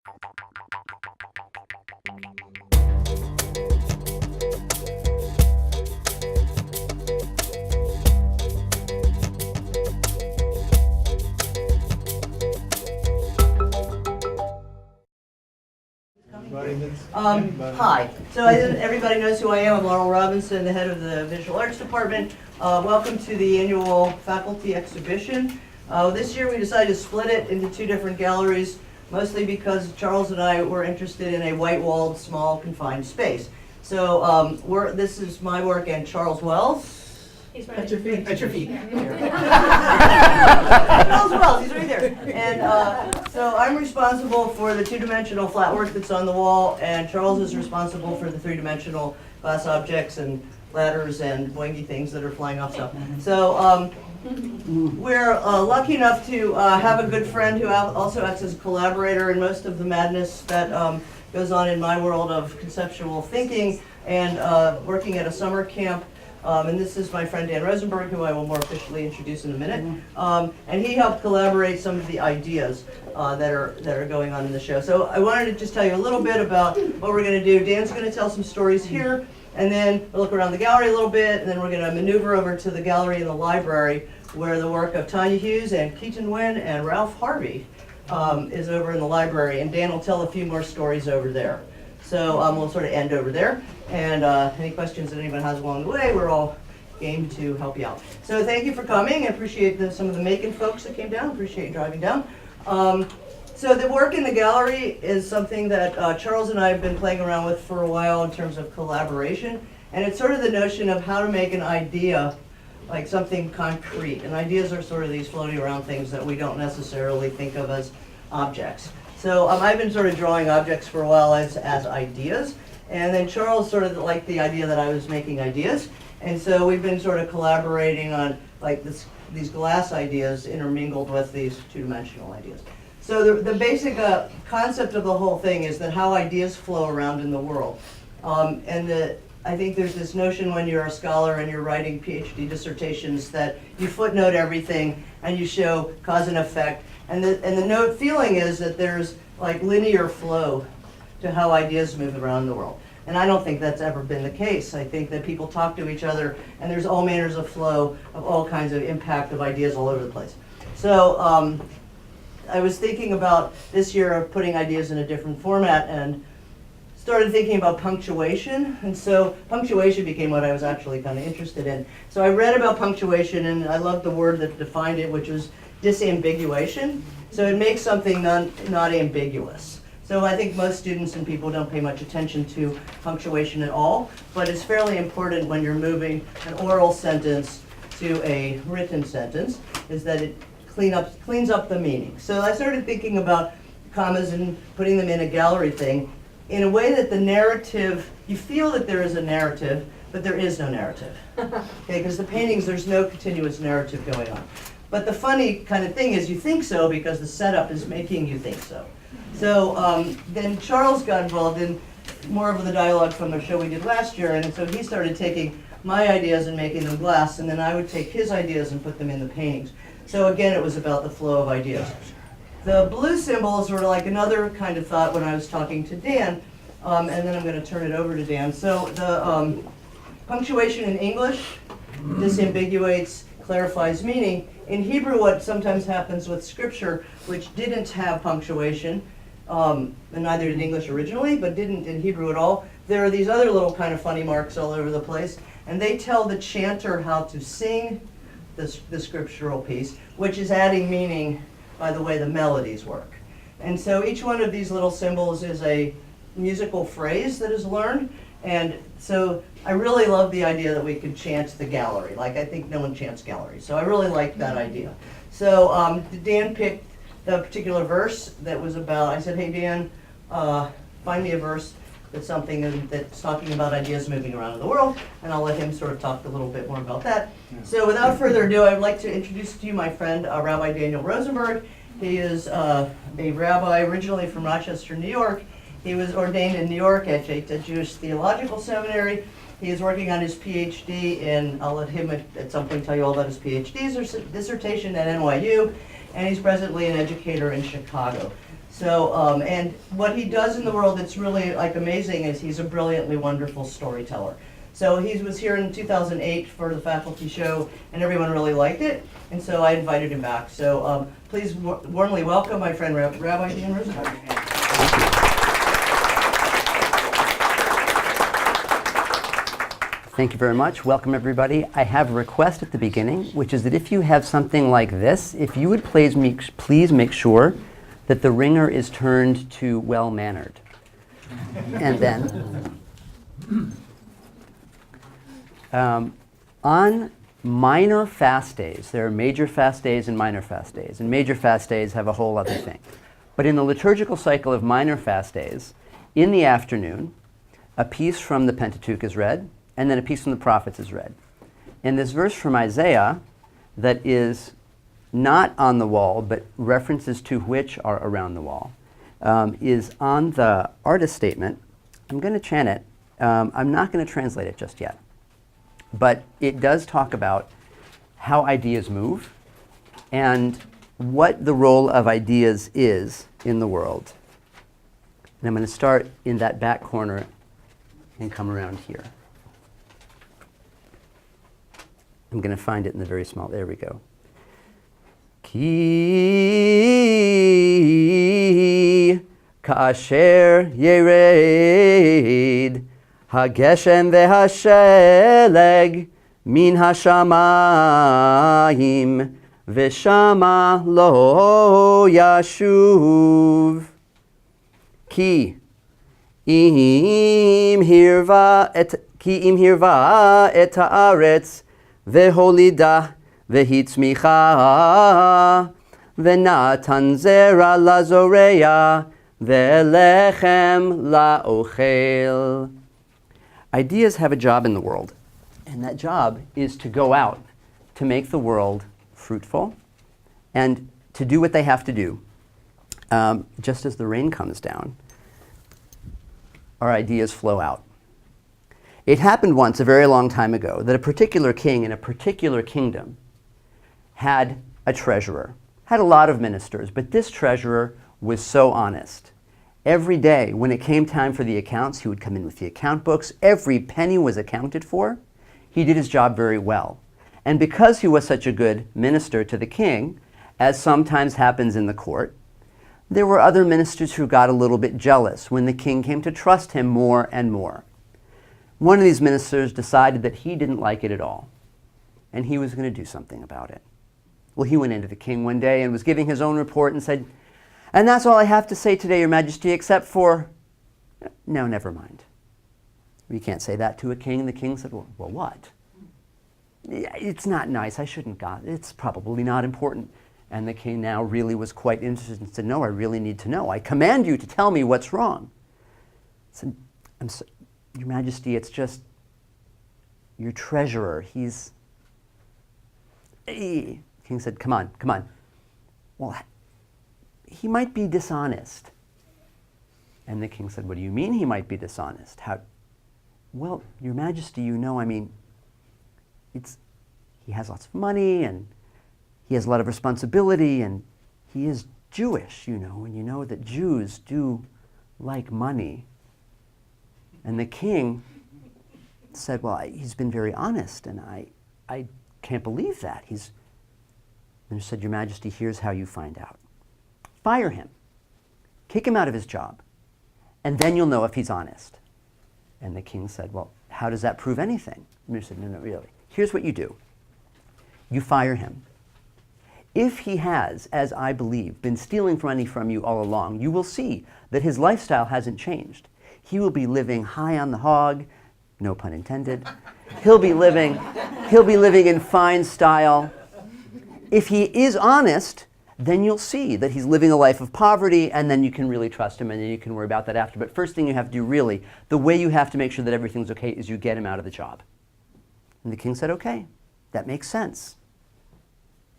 Hi. So everybody knows who I am. I'm Laurel Robinson, the head of the Visual Arts Department. Welcome to the annual faculty exhibition. This year we decided to split it into two different galleries, mostly because Charles and I were interested in a white-walled, small, confined space. So this is my work and Charles Wells. He's right at your feet. At your feet. Charles Wells, he's right there. And so I'm responsible for the two-dimensional flat work that's on the wall, and Charles is responsible for the three-dimensional glass objects and ladders and boingy things that are flying off stuff. So we're lucky enough to have a good friend who also acts as a collaborator in most of the madness that goes on in my world of conceptual thinking and working at a summer camp. And this is my friend Dan Rosenberg, who I will more officially introduce in a minute. And he helped collaborate some of the ideas that are going on in the show. So I wanted to just tell you a little bit about what we're going to do. Dan's going to tell some stories here, and then we'll look around the gallery a little bit, and then we're going to maneuver over to the gallery in the library, where the work of Tanya Hughes and Keaton Wynn and Ralph Harvey is over in the library, and Dan will tell a few more stories over there. So we'll sort of end over there, and any questions that anyone has along the way, we're all game to help you out. So thank you for coming. I appreciate some of the Macon folks that came down. Appreciate you driving down. So the work in the gallery is something that Charles and I have been playing around with for a while in terms of collaboration, and it's sort of the notion of how to make an idea like something concrete. And ideas are sort of these floating around things that we don't necessarily think of as objects. So I've been sort of drawing objects for a while as ideas, and then Charles sort of liked the idea that I was making ideas, and so we've been sort of collaborating on like these glass ideas intermingled with these two-dimensional ideas. So the basic concept of the whole thing is that how ideas flow around in the world, I think there's this notion when you're a scholar and you're writing PhD dissertations that you footnote everything and you show cause and effect. And the feeling is that there's like linear flow to how ideas move around the world. And I don't think that's ever been the case. I think that people talk to each other and there's all manners of flow of all kinds of impact of ideas all over the place. So I was thinking about this year of putting ideas in a different format and started thinking about punctuation, and so punctuation became what I was actually kind of interested in. So I read about punctuation, and I loved the word that defined it, which was disambiguation. So it makes something not ambiguous. So I think most students and people don't pay much attention to punctuation at all, but it's fairly important when you're moving an oral sentence to a written sentence, is that it cleans up the meaning. So I started thinking about commas and putting them in a gallery thing, in a way that the narrative, you feel that there is a narrative, but there is no narrative. Okay, because the paintings, there's no continuous narrative going on. But the funny kind of thing is you think so because the setup is making you think so. So then Charles got involved in more of the dialogue from the show we did last year, and so he started taking my ideas and making them glass, and then I would take his ideas and put them in the paintings. So again, it was about the flow of ideas. The blue symbols were like another kind of thought when I was talking to Dan, and then I'm going to turn it over to Dan. So the punctuation in English disambiguates, clarifies meaning. In Hebrew, what sometimes happens with scripture, which didn't have punctuation, and neither did English originally, but didn't in Hebrew at all, there are these other little kind of funny marks all over the place, and they tell the chanter how to sing the scriptural piece, which is adding meaning by the way the melodies work. And so each one of these little symbols is a musical phrase that is learned, and so I really love the idea that we could chant the gallery. Like, I think no one chants gallery, so I really like that idea. So Dan picked the particular verse that was about, I said, hey Dan, find me a verse that's something that's talking about ideas moving around in the world, and I'll let him sort of talk a little bit more about that. Yeah. So without further ado, I'd like to introduce to you my friend, Rabbi Dan Rosenberg. He is a rabbi originally from Rochester, New York. He was ordained in New York at the Jewish Theological Seminary. He is working on his PhD in, I'll let him at some point tell you all about his PhD dissertation at NYU, and he's presently an educator in Chicago. So, and what he does in the world that's really like amazing is he's a brilliantly wonderful storyteller. So he was here in 2008 for the faculty show, and everyone really liked it, and so I invited him back. So please warmly welcome my friend Rabbi Dan Rosenberg. Thank you very much. Welcome, everybody. I have a request at the beginning, which is that if you have something like this, if you would please make sure that the ringer is turned to well-mannered. And then, on minor fast days, there are major fast days and minor fast days, and major fast days have a whole other thing. But in the liturgical cycle of minor fast days, in the afternoon, a piece from the Pentateuch is read, and then a piece from the prophets is read. And this verse from Isaiah that is not on the wall, but references to which are around the wall, is on the artist statement. I'm going to chant it. I'm not going to translate it just yet. But it does talk about how ideas move and what the role of ideas is in the world. And I'm going to start in that back corner and come around here. I'm going to find it in the very small, there we go. Ki kasher yered hageshem vehasheleg min hashamayim veshama lo yashuv. Ki im hirva et haaretz veholida Vehitzmicha venatan zera lazoreya velechem laochel. Ideas have a job in the world, and that job is to go out to make the world fruitful and to do what they have to do. Just as the rain comes down, our ideas flow out. It happened once, a very long time ago, that a particular king in a particular kingdom had a treasurer, had a lot of ministers, but this treasurer was so honest. Every day when it came time for the accounts, he would come in with the account books. Every penny was accounted for. He did his job very well. And because he was such a good minister to the king, as sometimes happens in the court, there were other ministers who got a little bit jealous when the king came to trust him more and more. One of these ministers decided that he didn't like it at all, and he was going to do something about it. Well, he went into the king one day and was giving his own report and said, "And that's all I have to say today, Your Majesty, except for..." "No, never mind. You can't say that to a king." The king said, well, what? "It's not nice. I shouldn't go. It's probably not important." And the king now really was quite interested and said, "No, I really need to know. I command you to tell me what's wrong." He said, "Your Majesty, it's just your treasurer. He's..." The king said, come on. "Well, he might be dishonest." And the king said, "What do you mean he might be dishonest? How?" "Well, Your Majesty, he has lots of money, and he has a lot of responsibility, and he is Jewish, and you know that Jews do like money." And the king said, "Well, he's been very honest, and I can't believe that." And he said, "Your Majesty, here's how you find out. Fire him. Kick him out of his job, and then you'll know if he's honest." And the king said, "Well, how does that prove anything?" And he said, No, really. Here's what you do. You fire him. If he has, as I believe, been stealing money from you all along, you will see that his lifestyle hasn't changed. He will be living high on the hog, no pun intended. He'll be living in fine style. If he is honest, then you'll see that he's living a life of poverty, and then you can really trust him, and then you can worry about that after. But first thing you have to do, really, the way you have to make sure that everything's okay is you get him out of the job." And the king said, "Okay, that makes sense."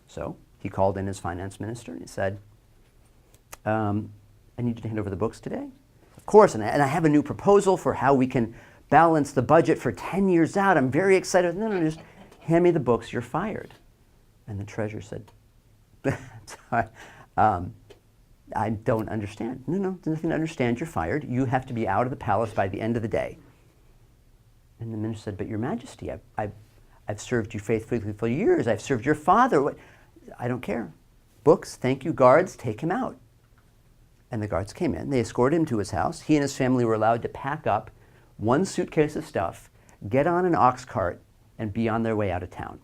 So he called in his finance minister, and he said, "I need you to hand over the books today." "Of course, and I have a new proposal for how we can balance the budget for 10 years out. I'm very excited." No, just hand me the books, you're fired." And the treasurer said, "Sorry, I don't understand. No, there's nothing to understand. You're fired. You have to be out of the palace by the end of the day. And the minister said, but your majesty, I've served you faithfully for years. I've served your father. What? I don't care. Books, thank you, guards, take him out. And the guards came in. They escorted him to his house. He and his family were allowed to pack up one suitcase of stuff, get on an ox cart, and be on their way out of town.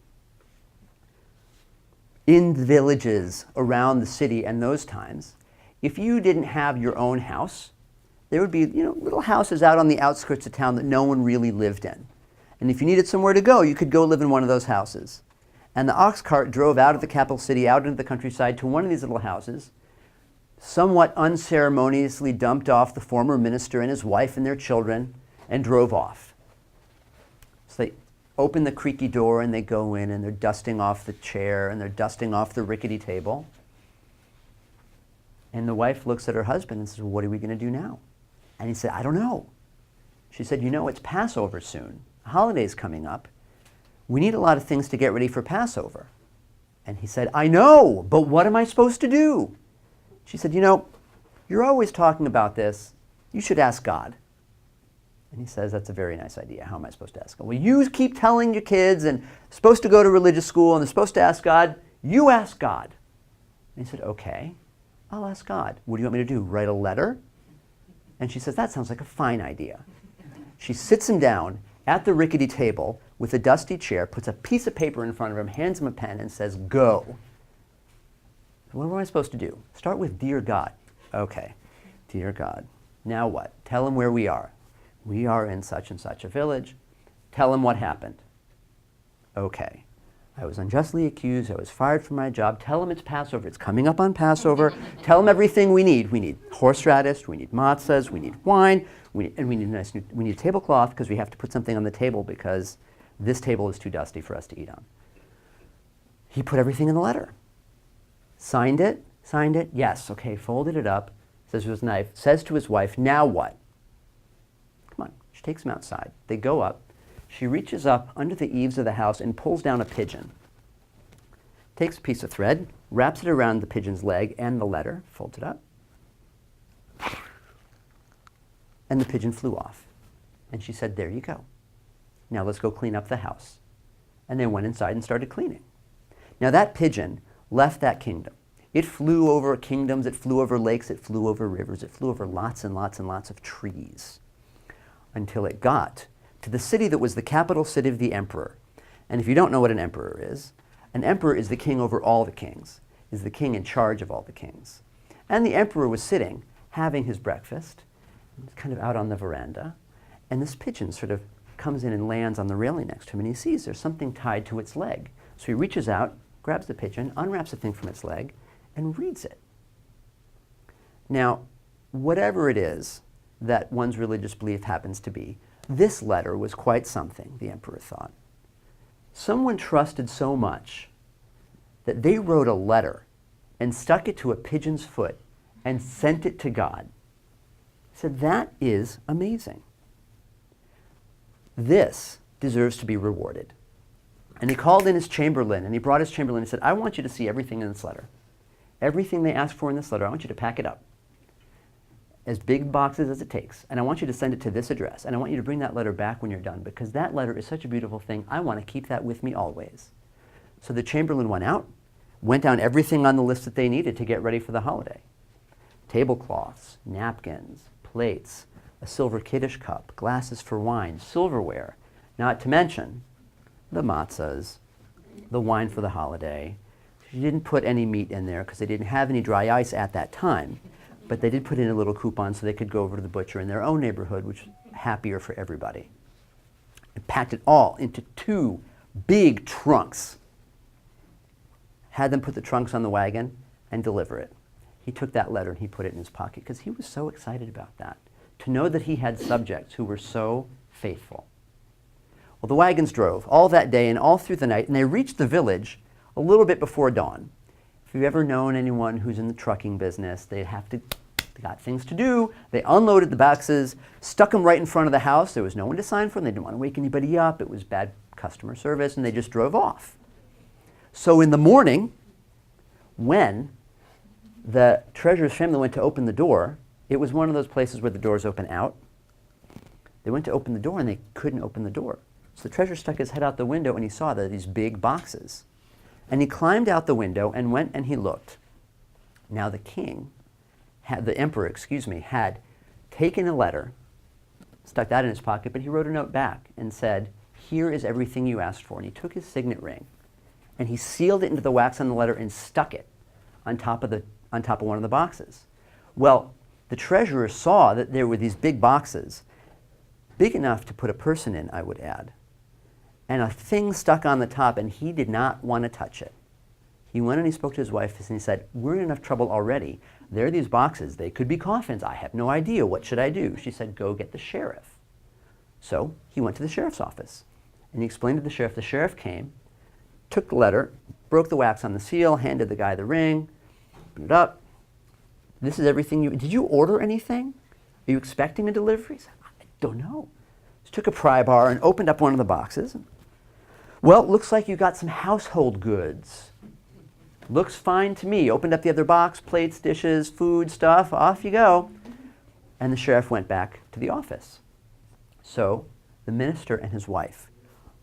In the villages around the city in those times, if you didn't have your own house, there would be little houses out on the outskirts of town that no one really lived in. And if you needed somewhere to go, you could go live in one of those houses. And the ox cart drove out of the capital city, out into the countryside to one of these little houses, somewhat unceremoniously dumped off the former minister and his wife and their children, and drove off. So they open the creaky door and they go in and they're dusting off the chair and they're dusting off the rickety table. And the wife looks at her husband and says, what are we going to do now? And he said, I don't know. She said, it's Passover soon. The holiday's coming up. We need a lot of things to get ready for Passover. And he said, I know, but what am I supposed to do? She said, you're always talking about this. You should ask God. And he says, that's a very nice idea. How am I supposed to ask God? Well, you keep telling your kids and supposed to go to religious school and they're supposed to ask God. You ask God. And he said, okay, I'll ask God. What do you want me to do? Write a letter? And she says, that sounds like a fine idea. She sits him down at the rickety table with a dusty chair, puts a piece of paper in front of him, hands him a pen, and says, go. What am I supposed to do? Start with, dear God. Okay, dear God. Now what? Tell him where we are. We are in such and such a village. Tell him what happened. Okay. I was unjustly accused. I was fired from my job. Tell him it's Passover. It's coming up on Passover. Tell him everything we need. We need horseradish. We need matzahs. We need wine. We need a tablecloth because we have to put something on the table because this table is too dusty for us to eat on. He put everything in the letter. Signed it. Yes. Okay. Folded it up. Says to his knife. Says to his wife, now what? Come on. She takes him outside. They go up. She reaches up under the eaves of the house and pulls down a pigeon. Takes a piece of thread, wraps it around the pigeon's leg and the letter, folds it up. And the pigeon flew off. And she said, there you go. Now let's go clean up the house. And they went inside and started cleaning. Now that pigeon left that kingdom. It flew over kingdoms, it flew over lakes, it flew over rivers, it flew over lots and lots and lots of trees until it got to the city that was the capital city of the emperor. And if you don't know what an emperor is the king over all the kings, is the king in charge of all the kings. And the emperor was sitting, having his breakfast, kind of out on the veranda, and this pigeon sort of comes in and lands on the railing next to him, and he sees there's something tied to its leg. So he reaches out, grabs the pigeon, unwraps the thing from its leg, and reads it. Now, whatever it is that one's religious belief happens to be, this letter was quite something, the emperor thought. Someone trusted so much that they wrote a letter and stuck it to a pigeon's foot and sent it to God. He said, that is amazing. This deserves to be rewarded. And he called in his chamberlain, and he brought his chamberlain and said, I want you to see everything in this letter. Everything they ask for in this letter, I want you to pack it up. As big boxes as it takes, and I want you to send it to this address, and I want you to bring that letter back when you're done, because that letter is such a beautiful thing. I want to keep that with me always. So the chamberlain went out, went down everything on the list that they needed to get ready for the holiday. Tablecloths, napkins, plates, a silver kiddush cup, glasses for wine, silverware, not to mention the matzahs, the wine for the holiday. She didn't put any meat in there because they didn't have any dry ice at that time. But they did put in a little coupon so they could go over to the butcher in their own neighborhood, which was happier for everybody. And packed it all into 2 big trunks. Had them put the trunks on the wagon and deliver it. He took that letter and he put it in his pocket because he was so excited about that. To know that he had subjects who were so faithful. Well, the wagons drove all that day and all through the night, and they reached the village a little bit before dawn. If you've ever known anyone who's in the trucking business, they got things to do. They unloaded the boxes, stuck them right in front of the house. There was no one to sign for them. They didn't want to wake anybody up. It was bad customer service, and they just drove off. So in the morning, when the treasurer's family went to open the door. It was one of those places where the doors open out. They went to open the door and they couldn't open the door. So the treasurer stuck his head out the window and he saw these big boxes. And he climbed out the window and went and he looked. Now the emperor, had taken a letter, stuck that in his pocket, but he wrote a note back and said, "Here is everything you asked for." And he took his signet ring and he sealed it into the wax on the letter and stuck it on top of one of the boxes. Well, the treasurer saw that there were these big boxes, big enough to put a person in, I would add, and a thing stuck on the top, and he did not want to touch it. He went and he spoke to his wife and he said, "We're in enough trouble already. There are these boxes. They could be coffins. I have no idea. What should I do?" She said, "Go get the sheriff." So he went to the sheriff's office and he explained to the sheriff. The sheriff came, took the letter, broke the wax on the seal, handed the guy the ring, opened it up. "This is everything did you order anything? Are you expecting a delivery?" He said, "I don't know." He took a pry bar and opened up one of the boxes. "Well, looks like you got some household goods. Looks fine to me." Opened up the other box, plates, dishes, food, stuff, off you go. And the sheriff went back to the office. So the minister and his wife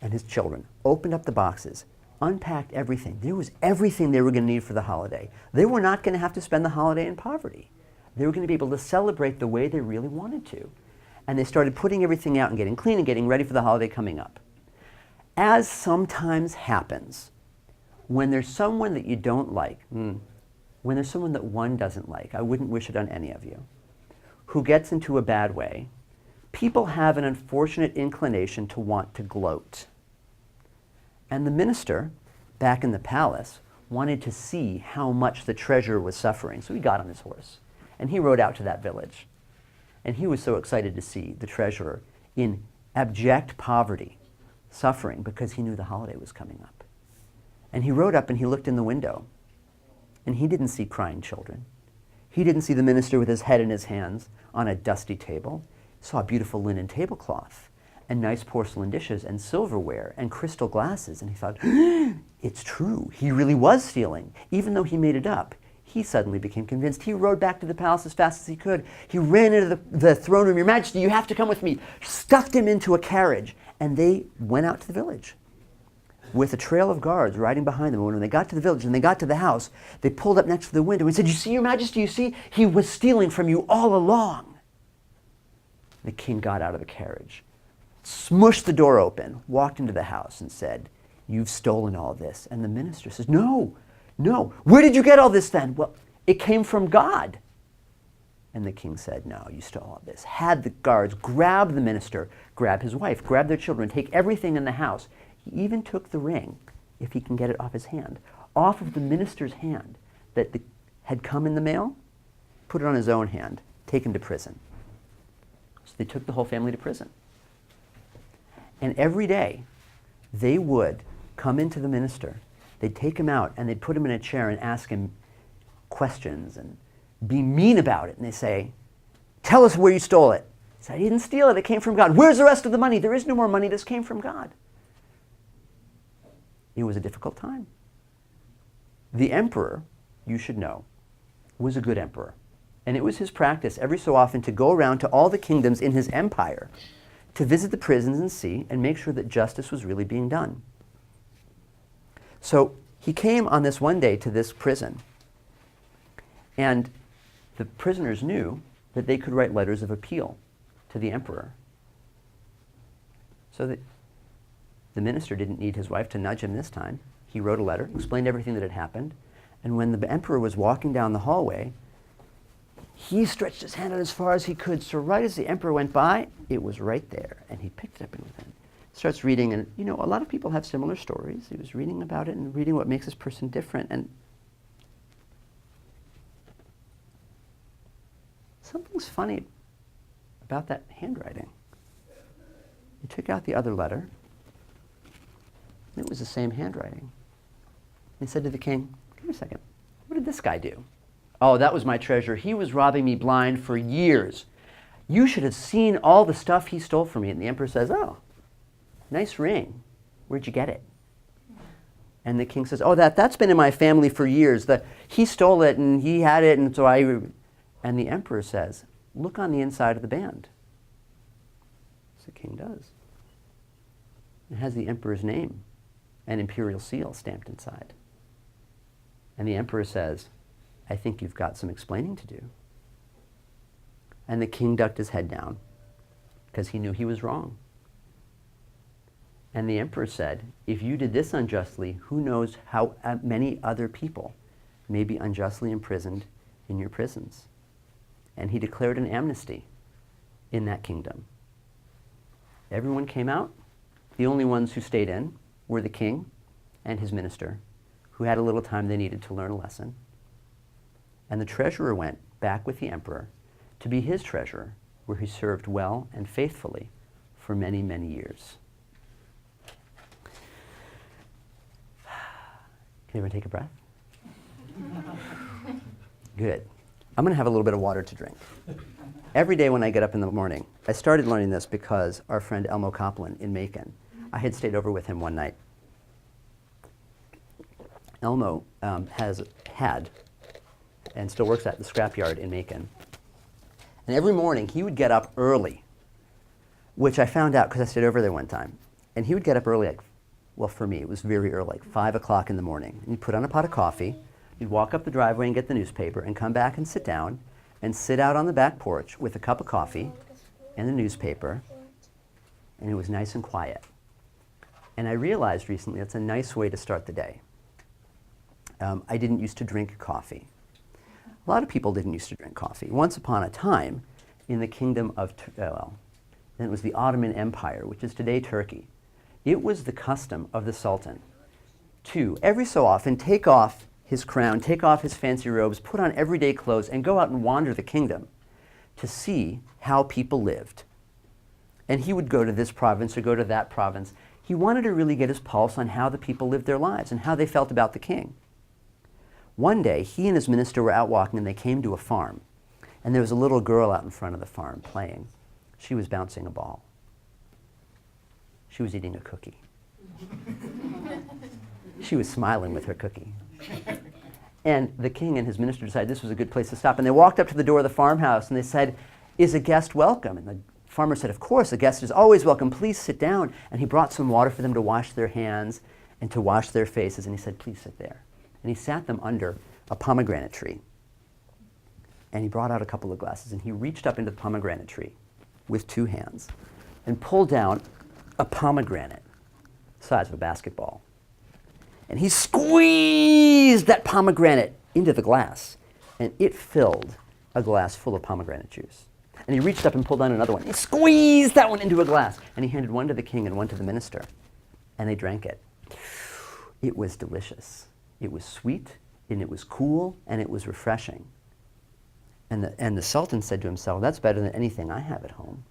and his children opened up the boxes, unpacked everything. There was everything they were going to need for the holiday. They were not going to have to spend the holiday in poverty. They were going to be able to celebrate the way they really wanted to. And they started putting everything out and getting clean and getting ready for the holiday coming up. As sometimes happens, when there's someone that you don't like, when there's someone that one doesn't like, I wouldn't wish it on any of you, who gets into a bad way, people have an unfortunate inclination to want to gloat. And the minister, back in the palace, wanted to see how much the treasurer was suffering. So he got on his horse and he rode out to that village. And he was so excited to see the treasurer in abject poverty, suffering because he knew the holiday was coming up. And he rode up and he looked in the window and he didn't see crying children. He didn't see the minister with his head in his hands on a dusty table. He saw a beautiful linen tablecloth and nice porcelain dishes and silverware and crystal glasses. And he thought, it's true. He really was stealing. Even though he made it up, he suddenly became convinced. He rode back to the palace as fast as he could. He ran into the throne room. "Your Majesty, you have to come with me." Stuffed him into a carriage. And they went out to the village with a trail of guards riding behind them. When they got to the village and they got to the house, they pulled up next to the window and said, "You see, Your Majesty, you see? He was stealing from you all along." The king got out of the carriage, smushed the door open, walked into the house and said, "You've stolen all this." And the minister says, No. "Where did you get all this then?" "Well, it came from God." And the king said, "No, you stole all this." Had the guards grab the minister, grab his wife, grab their children, take everything in the house. He even took the ring, if he can get it off his hand, off of the minister's hand that had come in the mail, put it on his own hand, taken to prison. So they took the whole family to prison. And every day, they would come into the minister, they'd take him out, and they'd put him in a chair and ask him questions and be mean about it. And they say, "Tell us where you stole it." He said, "I didn't steal it. It came from God." "Where's the rest of the money?" "There is no more money. This came from God." It was a difficult time. The emperor, you should know, was a good emperor. And it was his practice every so often to go around to all the kingdoms in his empire to visit the prisons and see and make sure that justice was really being done. So he came on this one day to this prison, and the prisoners knew that they could write letters of appeal to the emperor. So that the minister didn't need his wife to nudge him this time. He wrote a letter, explained everything that had happened, and when the emperor was walking down the hallway, he stretched his hand out as far as he could, so right as the emperor went by, it was right there, and he picked it up and starts reading, and a lot of people have similar stories. He was reading about it and reading what makes this person different, and something's funny about that handwriting. He took out the other letter, and it was the same handwriting. He said to the king, "Give me a second, what did this guy do?" "Oh, that was my treasurer. He was robbing me blind for years. You should have seen all the stuff he stole from me." And the emperor says, "Oh, nice ring. Where'd you get it?" And the king says, oh, that's been in my family for years. He stole it and he had it, and so I... And the emperor says, look on the inside of the band. So the king does. It has the emperor's name and imperial seal stamped inside. And the emperor says, I think you've got some explaining to do. And the king ducked his head down because he knew he was wrong. And the emperor said, if you did this unjustly, who knows how many other people may be unjustly imprisoned in your prisons. And he declared an amnesty in that kingdom. Everyone came out. The only ones who stayed in were the king and his minister, who had a little time they needed to learn a lesson. And the treasurer went back with the emperor to be his treasurer, where he served well and faithfully for many, many years. Can everyone take a breath? Good. I'm going to have a little bit of water to drink. Every day when I get up in the morning, I started learning this because our friend Elmo Copland in Macon, I had stayed over with him one night. Elmo had and still works at the scrapyard in Macon. And every morning he would get up early, which I found out because I stayed over there one time. And he would get up early, well, for me, it was very early, like 5 o'clock in the morning. And he'd put on a pot of coffee, he'd walk up the driveway and get the newspaper and come back and sit down and sit out on the back porch with a cup of coffee and the newspaper, and it was nice and quiet. And I realized recently that's a nice way to start the day. I didn't used to drink coffee. A lot of people didn't used to drink coffee. Once upon a time, in the kingdom of, then it was the Ottoman Empire, which is today Turkey, it was the custom of the Sultan to, every so often, take off his crown, take off his fancy robes, put on everyday clothes, and go out and wander the kingdom to see how people lived. And he would go to this province or go to that province. He wanted to really get his pulse on how the people lived their lives and how they felt about the king. One day, he and his minister were out walking, and they came to a farm. And there was a little girl out in front of the farm playing. She was bouncing a ball. She was eating a cookie. She was smiling with her cookie. And the king and his minister decided this was a good place to stop. And they walked up to the door of the farmhouse, and they said, is a guest welcome? And the farmer said, of course, a guest is always welcome. Please sit down. And he brought some water for them to wash their hands and to wash their faces. And he said, please sit there. And he sat them under a pomegranate tree. And he brought out a couple of glasses, and he reached up into the pomegranate tree with 2 hands and pulled down a pomegranate the size of a basketball. And he squeezed that pomegranate into the glass, and it filled a glass full of pomegranate juice. And he reached up and pulled down another one. He squeezed that one into a glass, and he handed one to the king and one to the minister. And they drank it. It was delicious. It was sweet, and it was cool, and it was refreshing. And the Sultan said to himself, that's better than anything I have at home.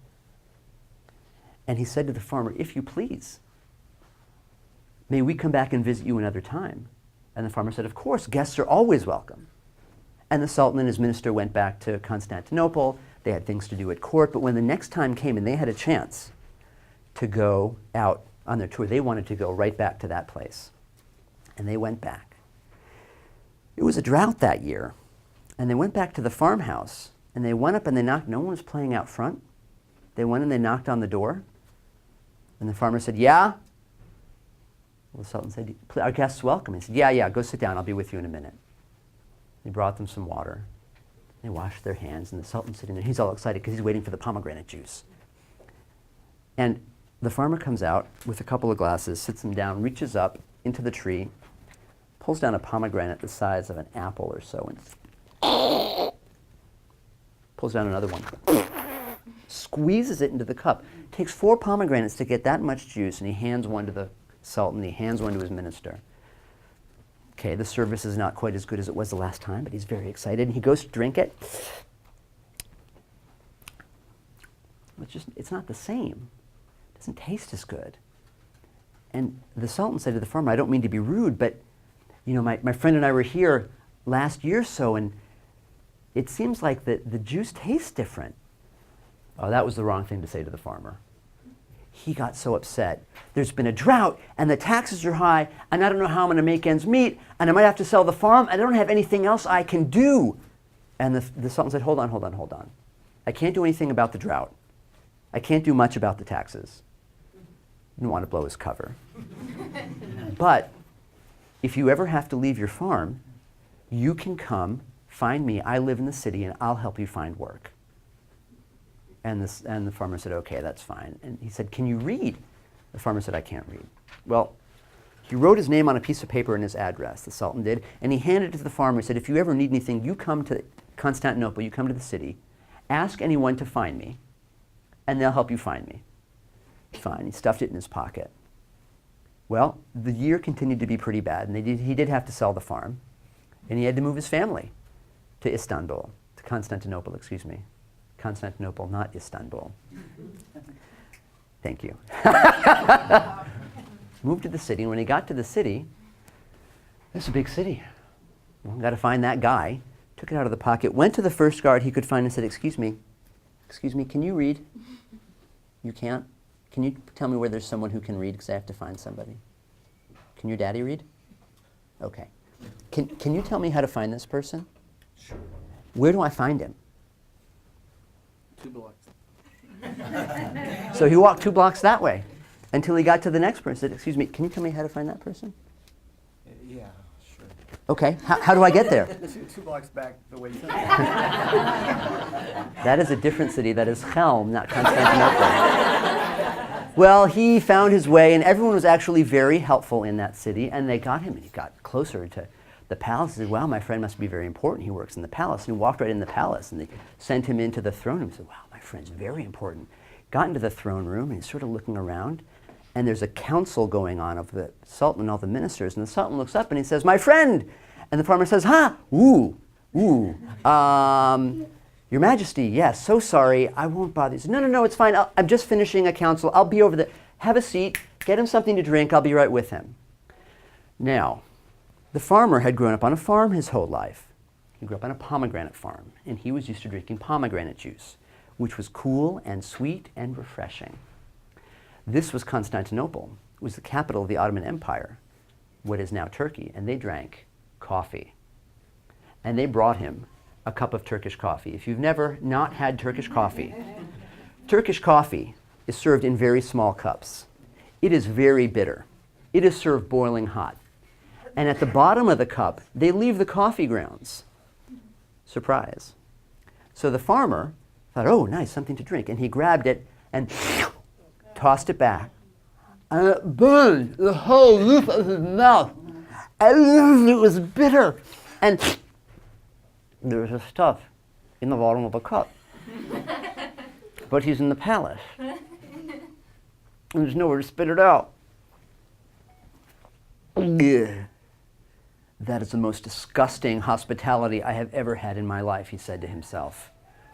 And he said to the farmer, if you please, may we come back and visit you another time? And the farmer said, of course, guests are always welcome. And the Sultan and his minister went back to Constantinople. They had things to do at court, but when the next time came and they had a chance to go out on their tour, they wanted to go right back to that place. And they went back. It was a drought that year, and they went back to the farmhouse, and they went up and they knocked. No one was playing out front. They went and they knocked on the door, and the farmer said, yeah? Well, the Sultan said, our guest's welcome. He said, yeah, go sit down. I'll be with you in a minute. He brought them some water. They washed their hands, and the Sultan's sitting there. He's all excited because he's waiting for the pomegranate juice. And the farmer comes out with a couple of glasses, sits them down, reaches up into the tree, pulls down a pomegranate the size of an apple or so, and pulls down another one, squeezes it into the cup. Takes 4 pomegranates to get that much juice, and he hands one to the Sultan, he hands one to his minister. Okay, the service is not quite as good as it was the last time, but he's very excited, and he goes to drink it. It's not the same. It doesn't taste as good. And the Sultan said to the farmer, I don't mean to be rude, but my friend and I were here last year or so, and it seems like the juice tastes different. Oh, that was the wrong thing to say to the farmer. He got so upset. There's been a drought, and the taxes are high, and I don't know how I'm going to make ends meet, and I might have to sell the farm, and I don't have anything else I can do. And the Sultan said, hold on. I can't do anything about the drought. I can't do much about the taxes. Didn't want to blow his cover. But if you ever have to leave your farm, you can come find me. I live in the city, and I'll help you find work. And the farmer said, okay, that's fine. And he said, can you read? The farmer said, I can't read. Well, he wrote his name on a piece of paper and his address, the Sultan did, and he handed it to the farmer. He said, if you ever need anything, you come to Constantinople, you come to the city, ask anyone to find me, and they'll help you find me. Fine, he stuffed it in his pocket. Well, the year continued to be pretty bad, and he did have to sell the farm, and he had to move his family to Istanbul, to Constantinople, excuse me. Constantinople, not Istanbul. Thank you. Moved to the city, and when he got to the city, it's a big city. Well, got to find that guy. Took it out of the pocket, went to the first guard he could find and said, excuse me, can you read? You can't? Can you tell me where there's someone who can read, because I have to find somebody? Can your daddy read? Okay. Can you tell me how to find this person? Sure. Where do I find him? 2 blocks. So he walked 2 blocks that way until he got to the next person and said, excuse me, can you tell me how to find that person? Yeah, sure. Okay, how do I get there? 2 blocks back the way you said. That is a different city. That is Chelm, not Constantinople. Well, he found his way, and everyone was actually very helpful in that city, and they got him, and he got closer to the palace. He said, wow, my friend must be very important. He works in the palace. And he walked right in the palace, and they sent him into the throne room. He said, wow, my friend's very important. Got into the throne room, and he's sort of looking around, and there's a council going on of the Sultan and all the ministers, and the Sultan looks up, and he says, my friend! And the farmer says, Your Majesty, yes, so sorry, I won't bother you. He said, no, it's fine. I'm just finishing a council. I'll be over there. Have a seat, get him something to drink, I'll be right with him. Now, the farmer had grown up on a farm his whole life. He grew up on a pomegranate farm, and he was used to drinking pomegranate juice, which was cool and sweet and refreshing. This was Constantinople. It was the capital of the Ottoman Empire, what is now Turkey, and they drank coffee. And they brought him a cup of Turkish coffee. If you've never not had Turkish coffee is served in very small cups. It is very bitter. It is served boiling hot. And at the bottom of the cup, they leave the coffee grounds. Surprise. So the farmer thought, oh, nice, something to drink. And he grabbed it and tossed it back. And it burned the whole roof of his mouth. And it was bitter. And there was a stuff in the bottom of the cup. But he's in the palace. And there's nowhere to spit it out. Ugh. That is the most disgusting hospitality I have ever had in my life, he said to himself.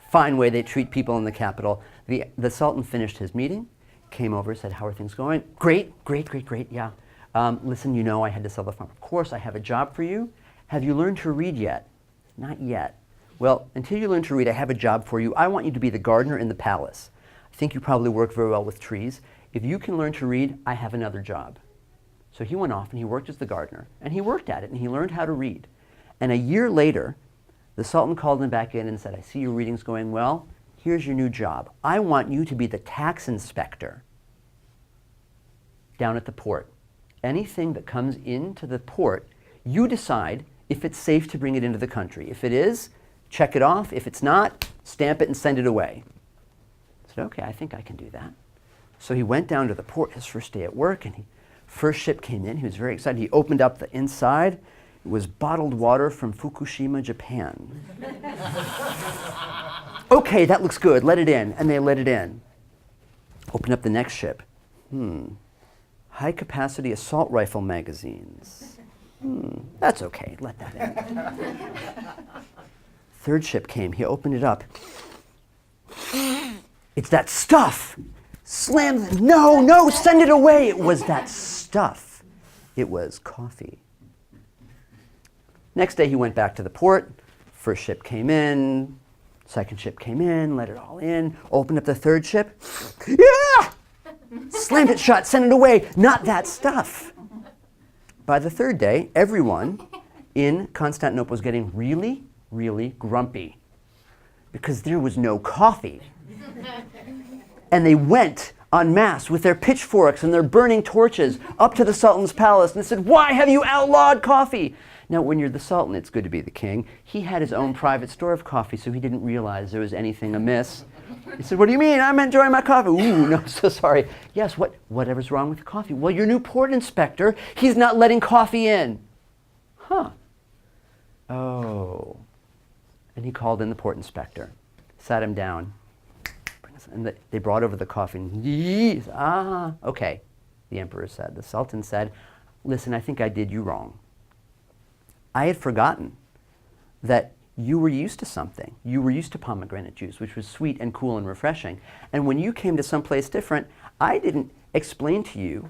Fine way they treat people in the capital. The Sultan finished his meeting, came over, said, how are things going? Great, yeah. Listen, you know I had to sell the farm. Of course, I have a job for you. Have you learned to read yet? Not yet. Well, until you learn to read, I have a job for you. I want you to be the gardener in the palace. I think you probably work very well with trees. If you can learn to read, I have another job. So he went off and he worked as the gardener, and he worked at it, and he learned how to read. And a year later, the Sultan called him back in and said, I see your reading's going well. Here's your new job. I want you to be the tax inspector down at the port. Anything that comes into the port, you decide if it's safe to bring it into the country. If it is, check it off. If it's not, stamp it and send it away. I said, okay, I think I can do that. So he went down to the port his first day at work, and first ship came in. He was very excited. He opened up the inside. It was bottled water from Fukushima, Japan. Okay, that looks good. Let it in. And they let it in. Opened up the next ship. High-capacity assault rifle magazines. That's okay. Let that in. Third ship came. He opened it up. It's that stuff. Slam. No, send it away. It was that stuff. It was coffee. Next day he went back to the port. First ship came in. Second ship came in, let it all in. Opened up the third ship. Yeah! Slammed it shut, sent it away. Not that stuff. By the third day, everyone in Constantinople was getting really, really grumpy because there was no coffee. And they went en masse with their pitchforks and their burning torches up to the Sultan's palace and they said, "Why have you outlawed coffee?" Now, when you're the Sultan, it's good to be the king. He had his own private store of coffee, so he didn't realize there was anything amiss. He said, "What do you mean? I'm enjoying my coffee." "Ooh, no, so sorry." "Yes, whatever's wrong with the coffee?" "Well, your new port inspector, he's not letting coffee in." "Huh. Oh." And he called in the port inspector, sat him down, and they brought over the coffee. And, okay, the emperor said. The Sultan said, "Listen, I think I did you wrong. I had forgotten that you were used to something. You were used to pomegranate juice, which was sweet and cool and refreshing. And when you came to someplace different, I didn't explain to you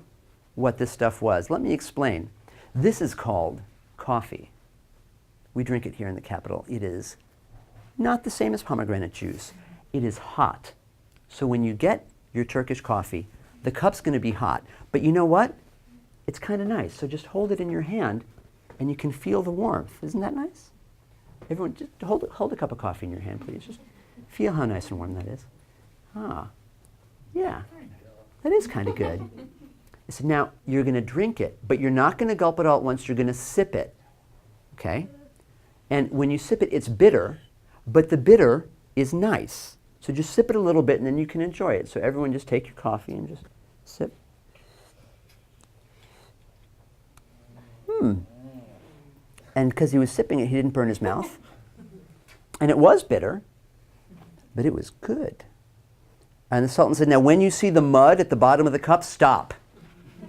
what this stuff was. Let me explain. This is called coffee. We drink it here in the capital. It is not the same as pomegranate juice. It is hot. So when you get your Turkish coffee, the cup's going to be hot. But you know what? It's kind of nice. So just hold it in your hand, and you can feel the warmth. Isn't that nice? Everyone, just hold a cup of coffee in your hand, please. Just feel how nice and warm that is. Ah, yeah, that is kind of good. So now you're going to drink it, but you're not going to gulp it all at once. You're going to sip it, okay? And when you sip it, it's bitter, but the bitter is nice. So just sip it a little bit, and then you can enjoy it. So everyone just take your coffee and just sip. And because he was sipping it, he didn't burn his mouth. And it was bitter, but it was good. And the Sultan said, "Now when you see the mud at the bottom of the cup, stop.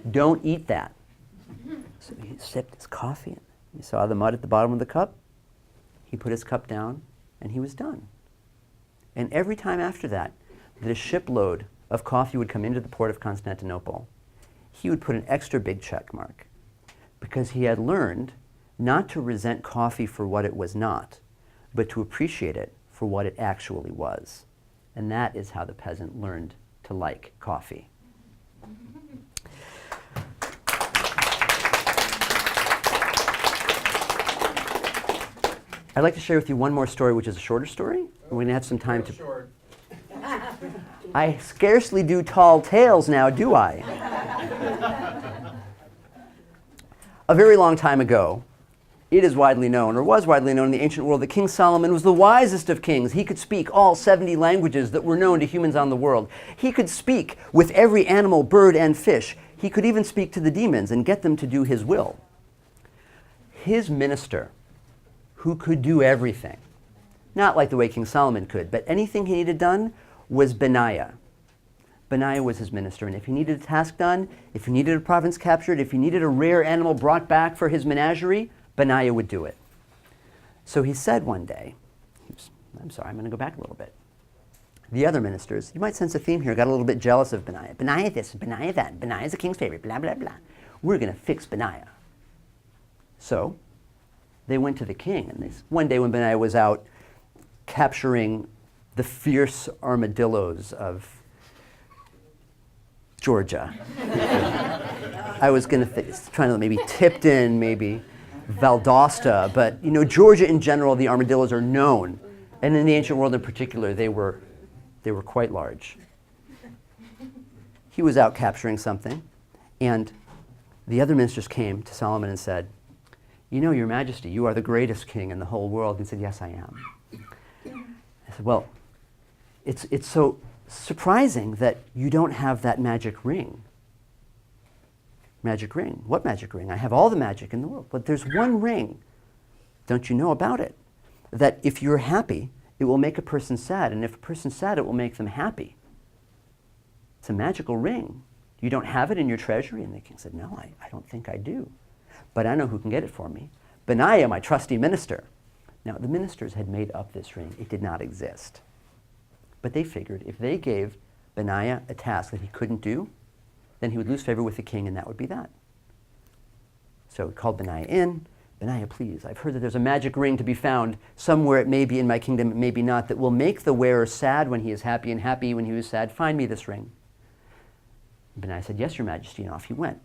Don't eat that." So he sipped his coffee, and he saw the mud at the bottom of the cup. He put his cup down, and he was done. And every time after that a shipload of coffee would come into the port of Constantinople, he would put an extra big check mark, because he had learned not to resent coffee for what it was not, but to appreciate it for what it actually was. And that is how the peasant learned to like coffee. I'd like to share with you one more story, which is a shorter story. We're going to have some time to... Short. I scarcely do tall tales now, do I? A very long time ago, it is widely known, or was widely known in the ancient world, that King Solomon was the wisest of kings. He could speak all 70 languages that were known to humans on the world. He could speak with every animal, bird, and fish. He could even speak to the demons and get them to do his will. His minister, who could do everything, not like the way King Solomon could, but anything he needed done, was Benaiah. Benaiah was his minister, and if he needed a task done, if he needed a province captured, if he needed a rare animal brought back for his menagerie, Benaiah would do it. So he said one day, I'm sorry, I'm going to go back a little bit. The other ministers, you might sense a theme here, got a little bit jealous of Benaiah. Benaiah this, Benaiah that, Benaiah's the king's favorite, blah, blah, blah. We're going to fix Benaiah. So they went to the king, and one day when Benaiah was out capturing the fierce armadillos of Georgia. I was going to trying to maybe Tipton, maybe Valdosta, but Georgia in general, the armadillos are known, and in the ancient world in particular, they were quite large. He was out capturing something, and the other ministers came to Solomon and said, "Your Majesty, you are the greatest king in the whole world." And he said, "Yes, I am." I said, "Well, it's so surprising that you don't have that magic ring." "Magic ring? What magic ring? I have all the magic in the world. But there's one ring. Don't you know about it? That if you're happy, it will make a person sad. And if a person's sad, it will make them happy. It's a magical ring. You don't have it in your treasury?" And the king said, "No, I don't think I do. But I know who can get it for me. Benaiah, my trusty minister." Now, the ministers had made up this ring. It did not exist. But they figured if they gave Benaiah a task that he couldn't do, then he would lose favor with the king, and that would be that. So he called Benaiah in. "Benaiah, please, I've heard that there's a magic ring to be found somewhere. It may be in my kingdom, it may be not, that will make the wearer sad when he is happy and happy when he is sad. Find me this ring." Benaiah said, yes, your majesty, and off he went.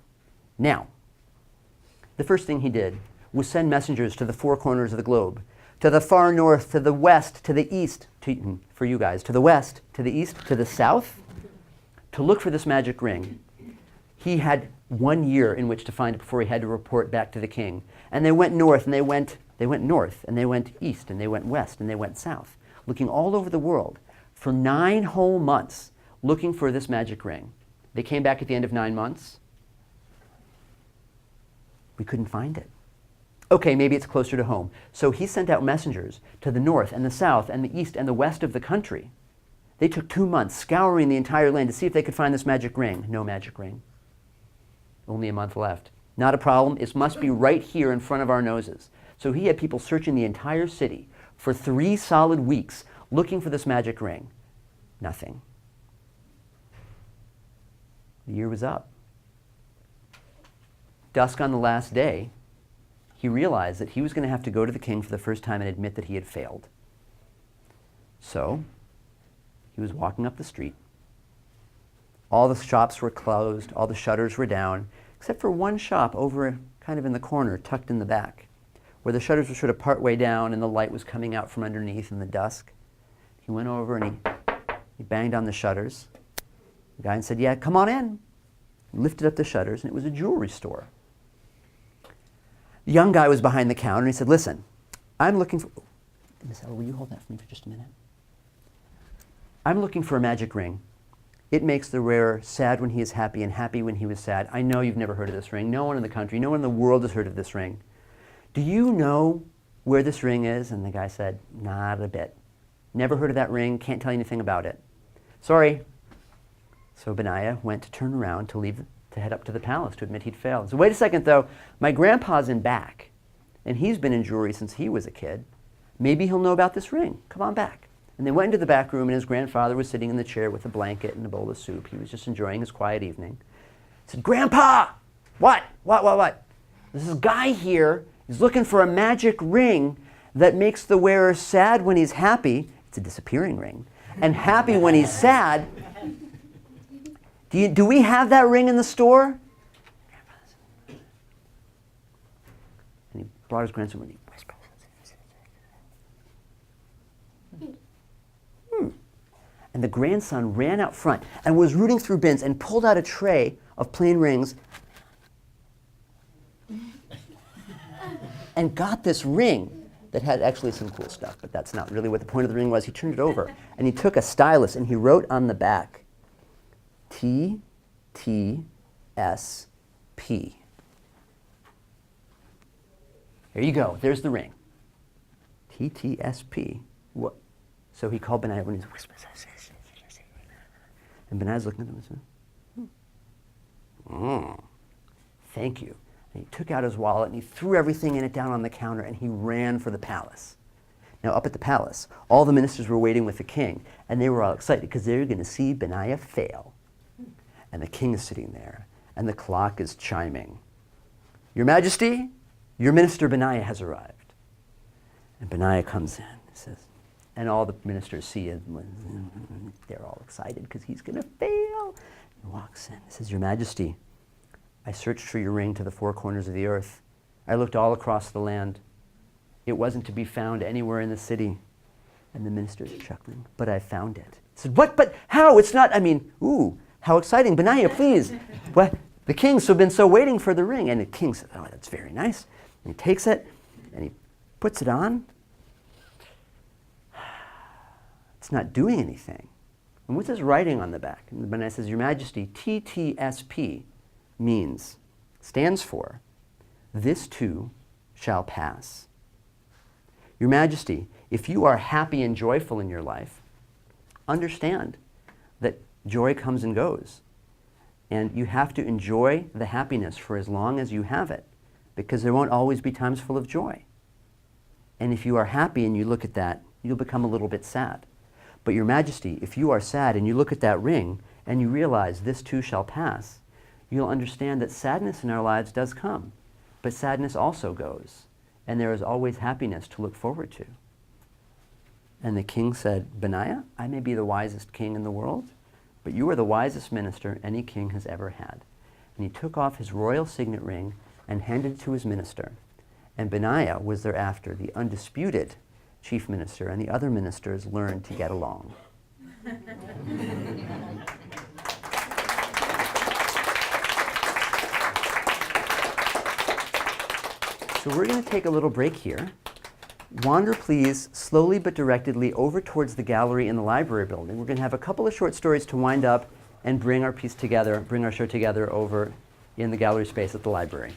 Now, the first thing he did was send messengers to the four corners of the globe, to the far north, to the west, to the east, for you guys, to the west, to the east, to the south, to look for this magic ring. He had 1 year in which to find it before he had to report back to the king. And they went north, and they went north, and they went east, and they went west, and they went south, looking all over the world for 9 whole months, looking for this magic ring. They came back at the end of 9 months. We couldn't find it. Okay, maybe it's closer to home. So he sent out messengers to the north and the south and the east and the west of the country. They took 2 months scouring the entire land to see if they could find this magic ring. No magic ring. Only a month left. Not a problem. It must be right here in front of our noses. So he had people searching the entire city for 3 solid weeks looking for this magic ring. Nothing. The year was up. Dusk on the last day, he realized that he was going to have to go to the king for the first time and admit that he had failed. So he was walking up the street. All the shops were closed, all the shutters were down, except for one shop over kind of in the corner, tucked in the back, where the shutters were sort of partway down and the light was coming out from underneath in the dusk. He went over and he banged on the shutters. The guy said, yeah, come on in. He lifted up the shutters, and it was a jewelry store. The young guy was behind the counter, and he said, listen, I'm looking for... Oh, Miss Ella, will you hold that for me for just a minute? I'm looking for a magic ring. It makes the wearer sad when he is happy and happy when he was sad. I know you've never heard of this ring. No one in the country, no one in the world has heard of this ring. Do you know where this ring is? And the guy said, not a bit. Never heard of that ring, can't tell you anything about it. Sorry. So Benaiah went to turn around to head up to the palace to admit he'd failed. So wait a second though, my grandpa's in back, and he's been in jewelry since he was a kid. Maybe he'll know about this ring. Come on back. And they went into the back room, and his grandfather was sitting in the chair with a blanket and a bowl of soup. He was just enjoying his quiet evening. He said, Grandpa! What? What? There's this guy here. He's looking for a magic ring that makes the wearer sad when he's happy. It's a disappearing ring. And happy when he's sad. Do we have that ring in the store? And he brought his grandson and he whispered. And the grandson ran out front and was rooting through bins and pulled out a tray of plain rings and got this ring that had actually some cool stuff, but that's not really what the point of the ring was. He turned it over and he took a stylus and he wrote on the back, TTSP. Here you go. There's the ring. TTSP. What? So he called Benaiah when he's whispering. And Benaiah's looking at him and said, thank you. And he took out his wallet and he threw everything in it down on the counter and he ran for the palace. Now up at the palace, all the ministers were waiting with the king, and they were all excited because they were going to see Benaiah fail. And the king is sitting there, and the clock is chiming. Your Majesty, your minister Benaiah has arrived. And Benaiah comes in and says, and all the ministers see him. They're all excited because he's going to fail. He walks in and says, Your Majesty, I searched for your ring to the 4 corners of the earth. I looked all across the land. It wasn't to be found anywhere in the city. And the ministers are chuckling, but I found it. He said, what? But how? It's not, how exciting. Benaiah, please. What? The king's been so waiting for the ring. And the king said, oh, that's very nice. And he takes it and he puts it on. It's not doing anything. And what's this writing on the back? And Benaiah says, Your Majesty, TTSP stands for, this too shall pass. Your Majesty, if you are happy and joyful in your life, understand that joy comes and goes. And you have to enjoy the happiness for as long as you have it, because there won't always be times full of joy. And if you are happy and you look at that, you'll become a little bit sad. But Your Majesty, if you are sad and you look at that ring and you realize this too shall pass, you'll understand that sadness in our lives does come, but sadness also goes, and there is always happiness to look forward to. And the king said, Benaiah, I may be the wisest king in the world, but you are the wisest minister any king has ever had. And he took off his royal signet ring and handed it to his minister. And Benaiah was thereafter the undisputed chief minister, and the other ministers learned to get along. So we're going to take a little break here. Wander, please, slowly but directedly over towards the gallery in the library building. We're going to have a couple of short stories to wind up and bring our piece together, bring our show together over in the gallery space at the library.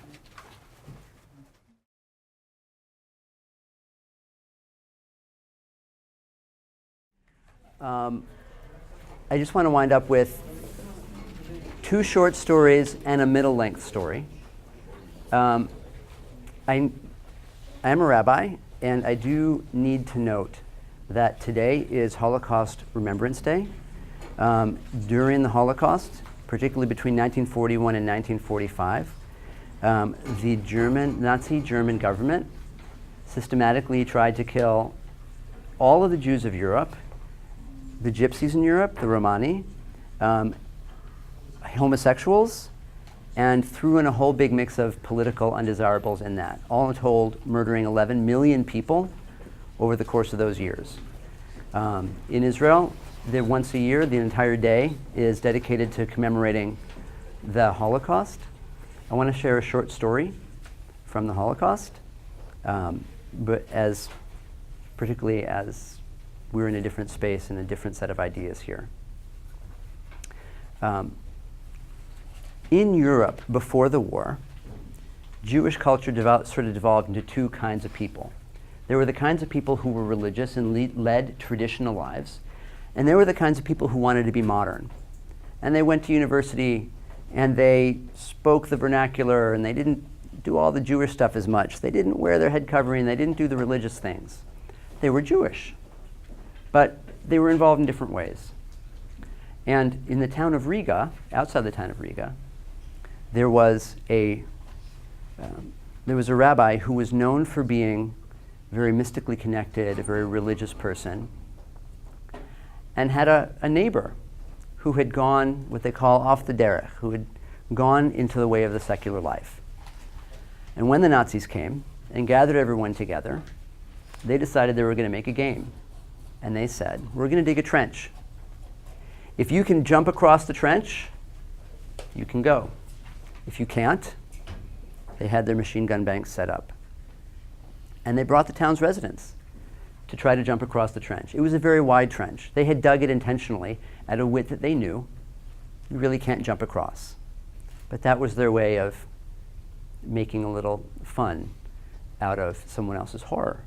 I just want to wind up with 2 short stories and a middle-length story. I am a rabbi, and I do need to note that today is Holocaust Remembrance Day. During the Holocaust, particularly between 1941 and 1945, the Nazi German government systematically tried to kill all of the Jews of Europe, the Gypsies in Europe, the Romani, homosexuals, and threw in a whole big mix of political undesirables in that. All told, murdering 11 million people over the course of those years. In Israel, once a year, the entire day is dedicated to commemorating the Holocaust. I want to share a short story from the Holocaust, but particularly as we're in a different space and a different set of ideas here. In Europe, before the war, Jewish culture devolved into 2 kinds of people. There were the kinds of people who were religious and led traditional lives, and there were the kinds of people who wanted to be modern. And they went to university, and they spoke the vernacular, and they didn't do all the Jewish stuff as much. They didn't wear their head covering, they didn't do the religious things. They were Jewish, but they were involved in different ways. And in the town of Riga, outside the town of Riga, there was a rabbi who was known for being very mystically connected, a very religious person, and had a neighbor who had gone, what they call off the derech, who had gone into the way of the secular life. And when the Nazis came and gathered everyone together, they decided they were going to make a game. And they said, we're going to dig a trench. If you can jump across the trench, you can go. If you can't, they had their machine gun banks set up. And they brought the town's residents to try to jump across the trench. It was a very wide trench. They had dug it intentionally at a width that they knew you really can't jump across. But that was their way of making a little fun out of someone else's horror.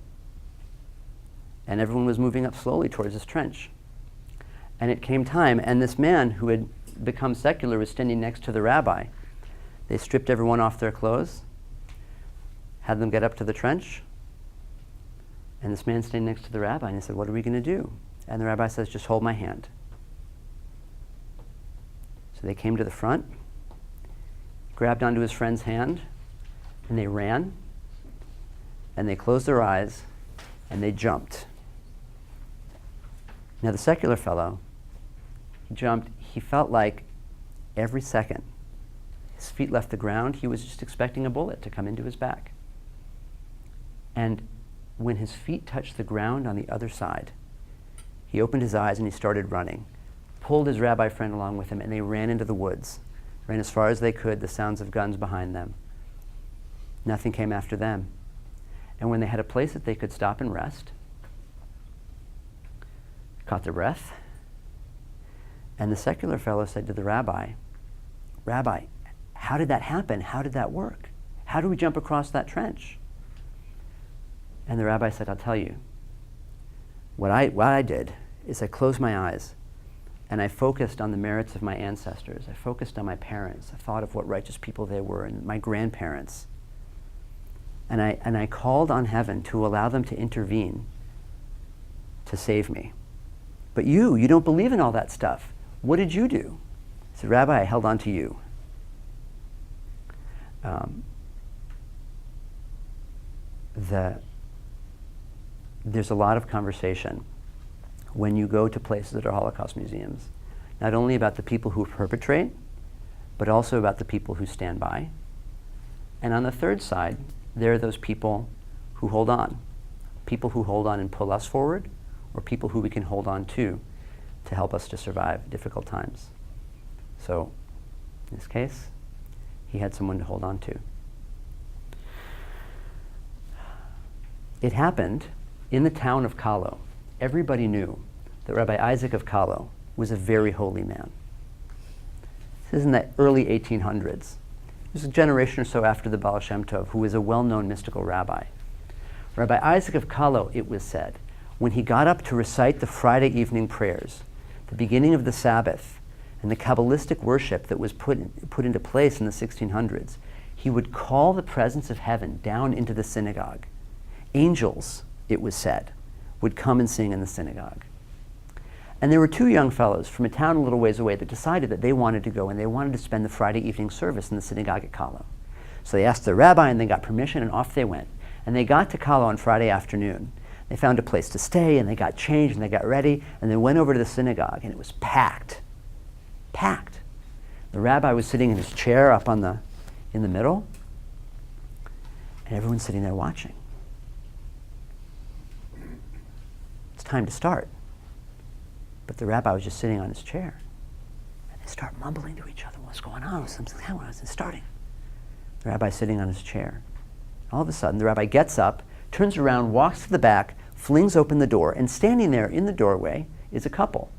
And everyone was moving up slowly towards this trench. And it came time, and this man who had become secular was standing next to the rabbi. They stripped everyone off their clothes, had them get up to the trench, and this man standing next to the rabbi, and he said, what are we going to do? And the rabbi says, just hold my hand. So they came to the front, grabbed onto his friend's hand, and they ran, and they closed their eyes, and they jumped. Now the secular fellow, he jumped, he felt like every second his feet left the ground, he was just expecting a bullet to come into his back. And when his feet touched the ground on the other side, he opened his eyes and he started running, pulled his rabbi friend along with him, and they ran into the woods, ran as far as they could, the sounds of guns behind them. Nothing came after them. And when they had a place that they could stop and rest, caught their breath, and the secular fellow said to the rabbi, Rabbi, how did that happen? How did that work? How do we jump across that trench? And the rabbi said, I'll tell you. What I did is I closed my eyes and I focused on the merits of my ancestors. I focused on my parents. I thought of what righteous people they were and my grandparents. And I called on heaven to allow them to intervene to save me. But you don't believe in all that stuff. What did you do? I said, Rabbi, I held on to you. There's a lot of conversation when you go to places that are Holocaust museums. not only about the people who perpetrate, but also about the people who stand by. And on the third side, there are those people who hold on and pull us forward, or people who we can hold on to help us to survive difficult times. So, in this case, he had someone to hold on to. It happened in the town of Kalo. Everybody knew that Rabbi Isaac of Kalo was a very holy man. This is in the early 1800s. It was a generation or so after the Baal Shem Tov, who was a well-known mystical rabbi. Rabbi Isaac of Kalo, it was said, when he got up to recite the Friday evening prayers, the beginning of the Sabbath, and the Kabbalistic worship that was put into place in the 1600s, he would call the presence of heaven down into the synagogue. Angels, it was said, would come and sing in the synagogue. And there were two young fellows from a town a little ways away that decided that they wanted to go and they wanted to spend the Friday evening service in the synagogue at Kalo. So they asked the rabbi and they got permission and off they went. And they got to Kalo on Friday afternoon. They found a place to stay and they got changed and they got ready and they went over to the synagogue and it was packed. Packed. The rabbi was sitting in his chair up in the middle and everyone's sitting there watching. It's time to start. But the rabbi was just sitting on his chair. And they start mumbling to each other, what's going on? Something's happening. It's starting. The rabbi's sitting on his chair. All of a sudden, the rabbi gets up, turns around, walks to the back, flings open the door, and standing there in the doorway is a couple.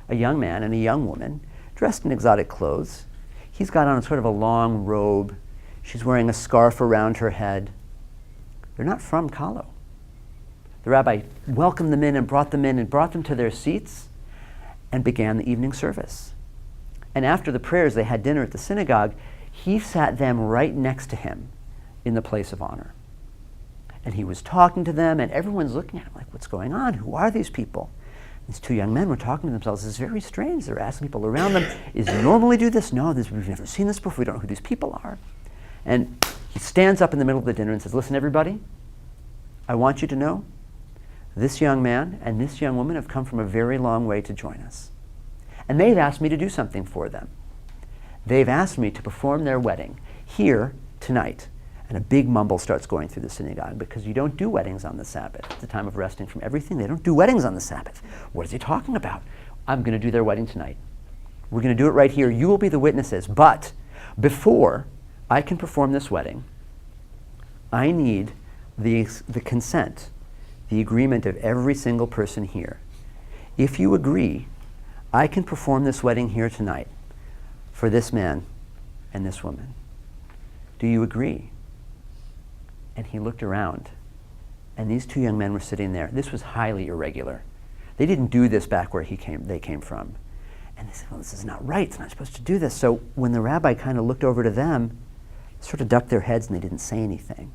A young man and a young woman, dressed in exotic clothes. He's got on sort of a long robe. She's wearing a scarf around her head. They're not from Kalo. The rabbi welcomed them in, brought them to their seats, and began the evening service. And after the prayers, they had dinner at the synagogue. He sat them right next to him in the place of honor. And he was talking to them, and everyone's looking at him like, what's going on? Who are these people? These two young men were talking to themselves. This is very strange. They're asking people around them, is you normally do this? No, we've never seen this before. We don't know who these people are. And he stands up in the middle of the dinner and says, listen, everybody, I want you to know this young man and this young woman have come from a very long way to join us. And they've asked me to do something for them. They've asked me to perform their wedding here tonight. And a big mumble starts going through the synagogue because you don't do weddings on the Sabbath. It's a time of resting from everything. They don't do weddings on the Sabbath. What is he talking about? I'm going to do their wedding tonight. We're going to do it right here. You will be the witnesses. But before I can perform this wedding, I need the consent, the agreement of every single person here. If you agree, I can perform this wedding here tonight for this man and this woman. Do you agree? And he looked around, and these two young men were sitting there. This was highly irregular. They didn't do this back where they came from. And they said, well, this is not right. It's not supposed to do this. So when the rabbi kind of looked over to them, they sort of ducked their heads and they didn't say anything.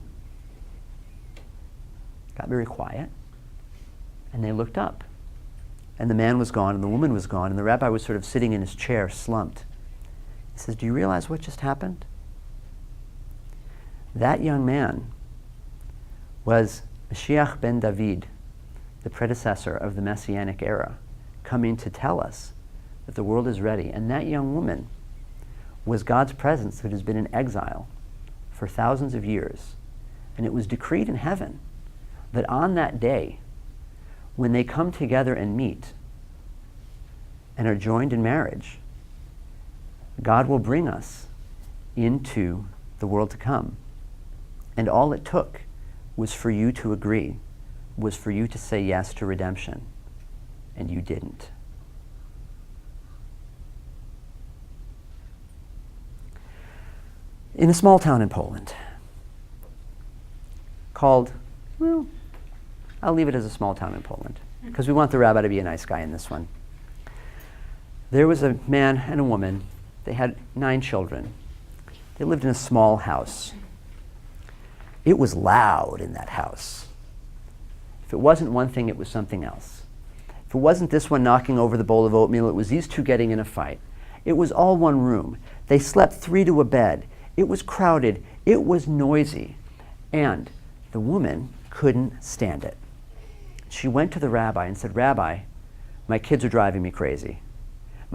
Got very quiet, and they looked up. And the man was gone, and the woman was gone, and the rabbi was sort of sitting in his chair, slumped. He says, do you realize what just happened? That young man was Mashiach ben David, the predecessor of the Messianic era, coming to tell us that the world is ready. And that young woman was God's presence that has been in exile for thousands of years. And it was decreed in heaven that on that day, when they come together and meet and are joined in marriage, God will bring us into the world to come. And all it took was for you to agree, was for you to say yes to redemption, and you didn't. In a small town in Poland, called, well, I'll leave it as a small town in Poland, because we want the rabbi to be a nice guy in this one. There was a man and a woman. They had 9 children. They lived in a small house. It was loud in that house. If it wasn't one thing, it was something else. If it wasn't this one knocking over the bowl of oatmeal, it was these two getting in a fight. It was all one room. They slept 3 to a bed. It was crowded. It was noisy. And the woman couldn't stand it. She went to the rabbi and said, Rabbi, my kids are driving me crazy.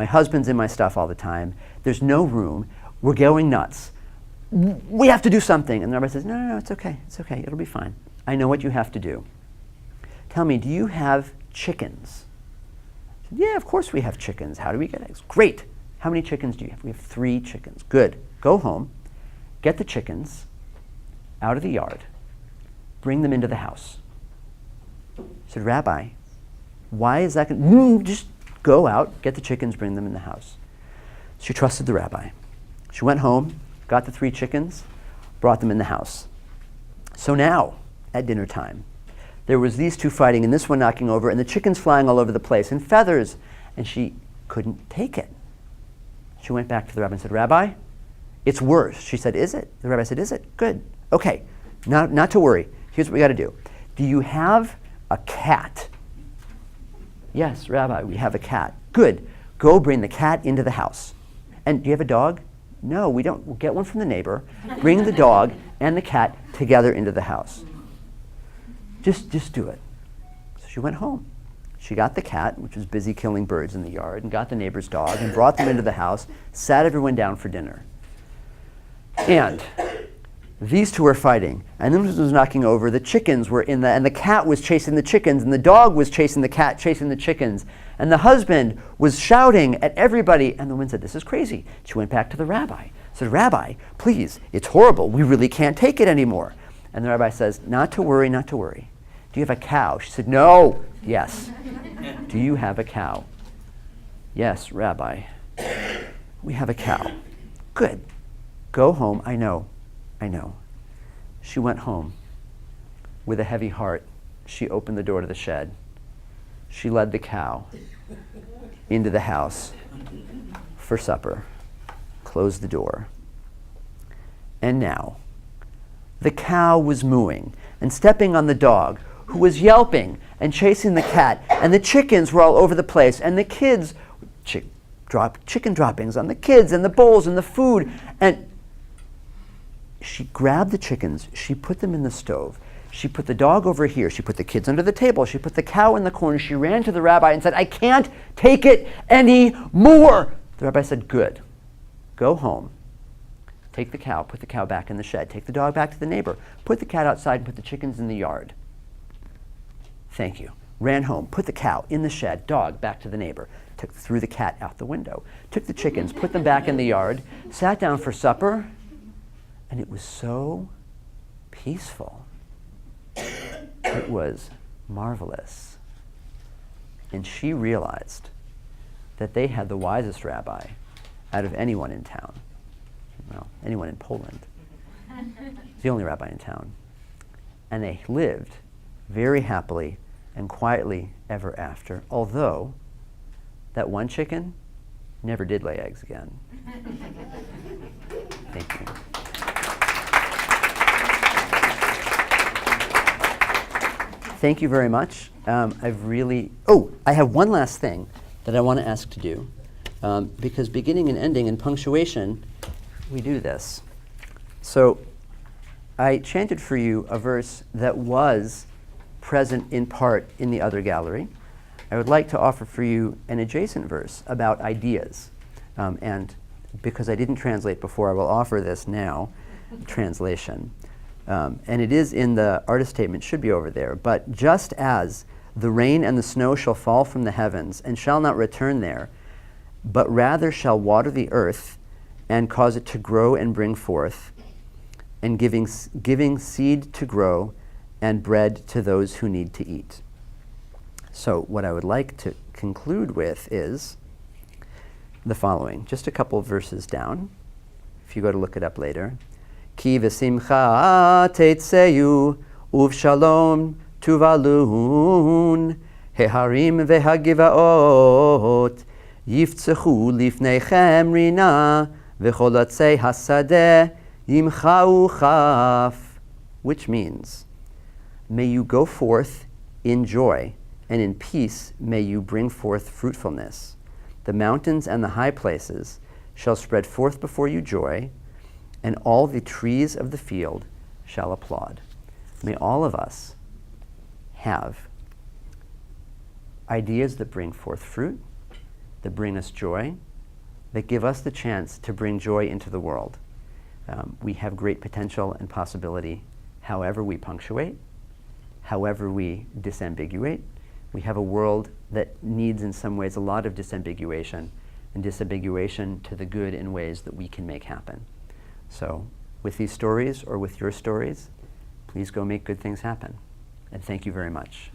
My husband's in my stuff all the time. There's no room. We're going nuts. We have to do something. And the rabbi says, no, it's okay. It's okay. It'll be fine. I know what you have to do. Tell me, do you have chickens? I said, yeah, of course we have chickens. How do we get eggs? Great. How many chickens do you have? We have 3 chickens. Good. Go home. Get the chickens out of the yard. Bring them into the house. I said, Rabbi, why is that going to... Just go out, get the chickens, bring them in the house. She trusted the rabbi. She went home, got the 3 chickens, brought them in the house. So now, at dinner time, there was these 2 fighting and this one knocking over and the chickens flying all over the place and feathers. And she couldn't take it. She went back to the rabbi and said, Rabbi, it's worse. She said, is it? The rabbi said, is it? Good. Okay, not to worry. Here's what we got to do. Do you have a cat? Yes, Rabbi, we have a cat. Good. Go bring the cat into the house. And do you have a dog? No, we don't. We'll get one from the neighbor. Bring the dog and the cat together into the house. Just do it. So she went home. She got the cat, which was busy killing birds in the yard, and got the neighbor's dog and brought them into the house, sat everyone down for dinner. And these 2 were fighting, and this was knocking over. The chickens were and the cat was chasing the chickens, and the dog was chasing the cat, chasing the chickens. And the husband was shouting at everybody, and the woman said, this is crazy. She went back to the rabbi, said, Rabbi, please, it's horrible. We really can't take it anymore. And the rabbi says, not to worry, not to worry. Do you have a cow? She said, no. Yes. Do you have a cow? Yes, Rabbi. We have a cow. Good. Go home. I know. She went home. With a heavy heart, she opened the door to the shed. She led the cow into the house for supper, closed the door. And now, the cow was mooing and stepping on the dog, who was yelping and chasing the cat, and the chickens were all over the place, and the kids, chicken droppings on the kids and the bowls and the food, and she grabbed the chickens, she put them in the stove, she put the dog over here, she put the kids under the table, she put the cow in the corner, she ran to the rabbi and said, I can't take it anymore. The rabbi said, good, go home, take the cow, put the cow back in the shed, take the dog back to the neighbor, put the cat outside and put the chickens in the yard. Thank you. Ran home, put the cow in the shed, dog back to the neighbor, threw the cat out the window, took the chickens, put them back in the yard, sat down for supper, and it was so peaceful. It was marvelous. And she realized that they had the wisest rabbi out of anyone in town. Well, anyone in Poland. He's the only rabbi in town. And they lived very happily and quietly ever after, although that one chicken never did lay eggs again. Thank you. Thank you very much. I have one last thing that I want to ask to do, because beginning and ending and punctuation, we do this. So I chanted for you a verse that was present in part in the other gallery. I would like to offer for you an adjacent verse about ideas. And because I didn't translate before, I will offer this now, translation. And it is in the artist statement, should be over there. But just as the rain and the snow shall fall from the heavens and shall not return there, but rather shall water the earth and cause it to grow and bring forth, and giving seed to grow and bread to those who need to eat. So what I would like to conclude with is the following, just a couple of verses down, if you go to look it up later. Ki v'simcha teitzeyu uvshalom tuvalun heharim vehagivaot yiftzechu lifneichem rina v'cholatzei hasadeh yimchau chaf, which means, may you go forth in joy, and in peace may you bring forth fruitfulness. The mountains and the high places shall spread forth before you joy, and all the trees of the field shall applaud. May all of us have ideas that bring forth fruit, that bring us joy, that give us the chance to bring joy into the world. We have great potential and possibility however we punctuate, however we disambiguate. We have a world that needs in some ways a lot of disambiguation, and disambiguation to the good in ways that we can make happen. So with these stories or with your stories, please go make good things happen. And thank you very much.